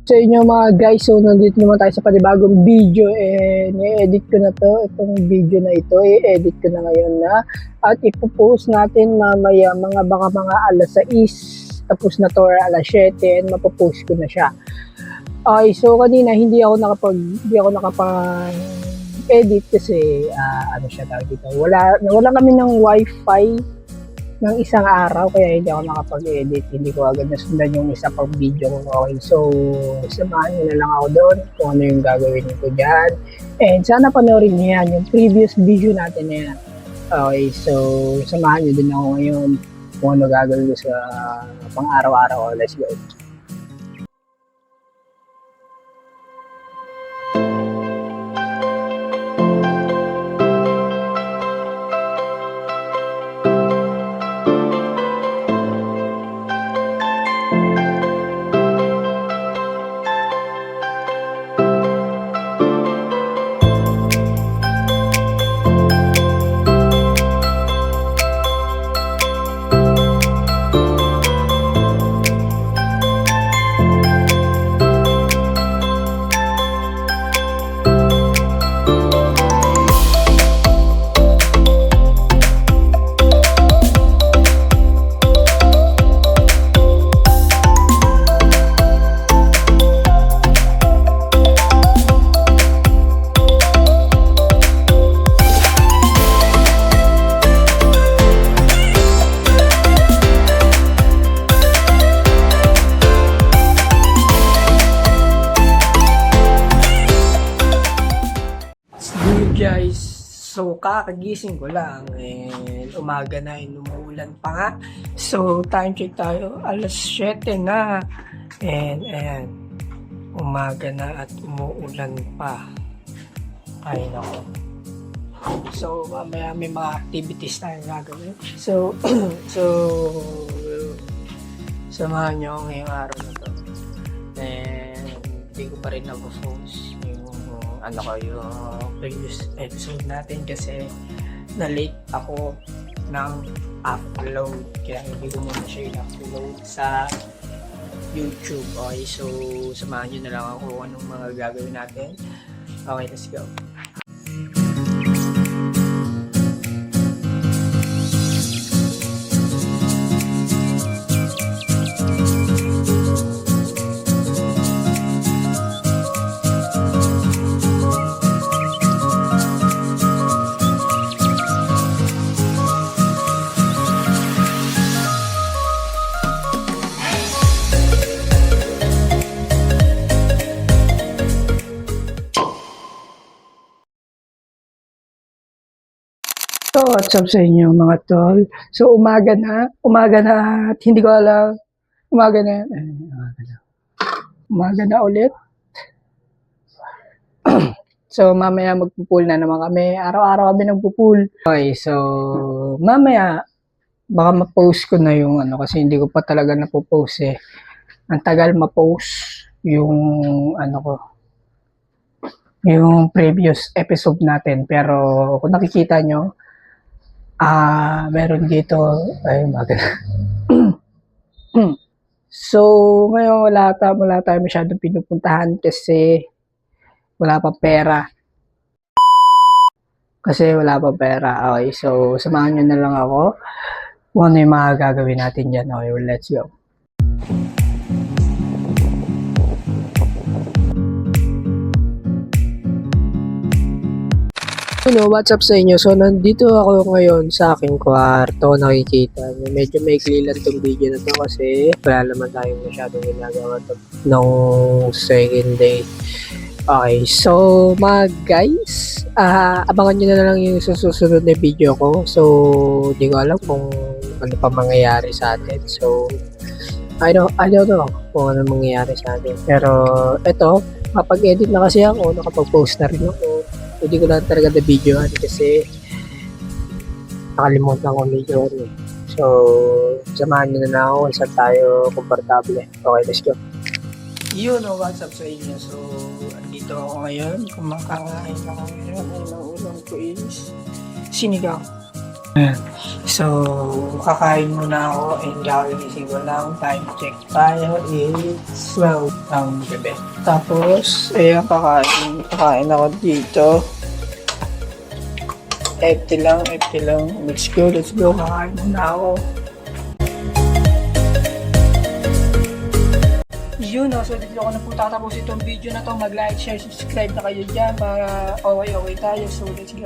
Sa inyo mga guys, so nandito naman tayo sa panibagong video ni-edit ko na to, itong video na ito, i-edit ko na ngayon na at ipopost natin mamaya baka mga alas 6 tapos na to or alas 7 and mapopost ko na siya. Okay, so kanina hindi ako nakapag-edit kasi ano siya tawag dito, wala kami ng wifi ng isang araw kaya hindi ako nakapag-edit, hindi ko agad nasundan yung isa pang video ko. Okay, so samahan nyo na lang ako doon kung ano yung gagawin ko dyan and sana panoorin nyo yan, yung previous video natin na yan. Okay, so samahan nyo din ako ngayon kung ano gagawin ko sa pang araw-araw. Let's go. Guys, so kakagising ko lang and umaga na, umuulan pa nga. So time check tayo, alas 7 na and ayan, umaga na at umuulan pa. Ay nako. So mamaya may mga activities tayong gagawin. So samahan nyo ngayong araw na to. And hindi ko pa rin na-post yung previous episode natin kasi na-late ako ng upload kaya hindi ko muna siya in-upload sa YouTube. Okay, so samahan nyo na lang ako kung anong mga gagawin natin. Okay, let's go. So, what's up sa inyo mga tol? So, umaga na at hindi ko alam, umaga na ulit. So, mamaya magpo-pool na naman kami, araw-araw kami nagpo-pool. Okay, so, mamaya, baka ma-post ko na yung kasi hindi ko pa talaga napopost eh. Ang tagal ma-post yung yung previous episode natin, pero kung nakikita nyo, meron dito ay maganda. So ngayon wala tayo masyadong pinupuntahan kasi wala pa pera. Okay, so samahan nyo na lang ako kung ano yung mga gagawin natin dyan. Okay, well, let's go. Hello, what's up sa inyo? So, nandito ako ngayon sa aking kwarto. Nakikita nyo, medyo maikli lang itong video na to kasi wala naman tayong masyadong ginagawa ng second day. Okay, so mga guys, abangan nyo na lang yung susunod na video ko. So, hindi ko alam kung ano pa mangyayari sa atin. So, I don't know kung ano mangyayari sa atin. Pero, eto, kapag-edit na kasi ako, nakapag-post na rin ako. Hindi ko lang talaga na-videoan kasi nakalimutan ko video eh. So, samahan nyo na lang ako kung saan tayo komportable. Okay, let's go. Yun, what's up sa inyo? So, andito ako ngayon. Kumakain ako ngayon. Ang ulam ko is sinigang. So, kakain muna ako and gagawin ko lang. Time check tayo is 12 ng gabi. Tapos, ayan, kakain ako dito. FT lang. Let's go. Kakain muna ako. Yun, so dito ko na po tatapos itong video na to. Mag-like, share, subscribe na kayo dyan para okay tayo. So, let's go.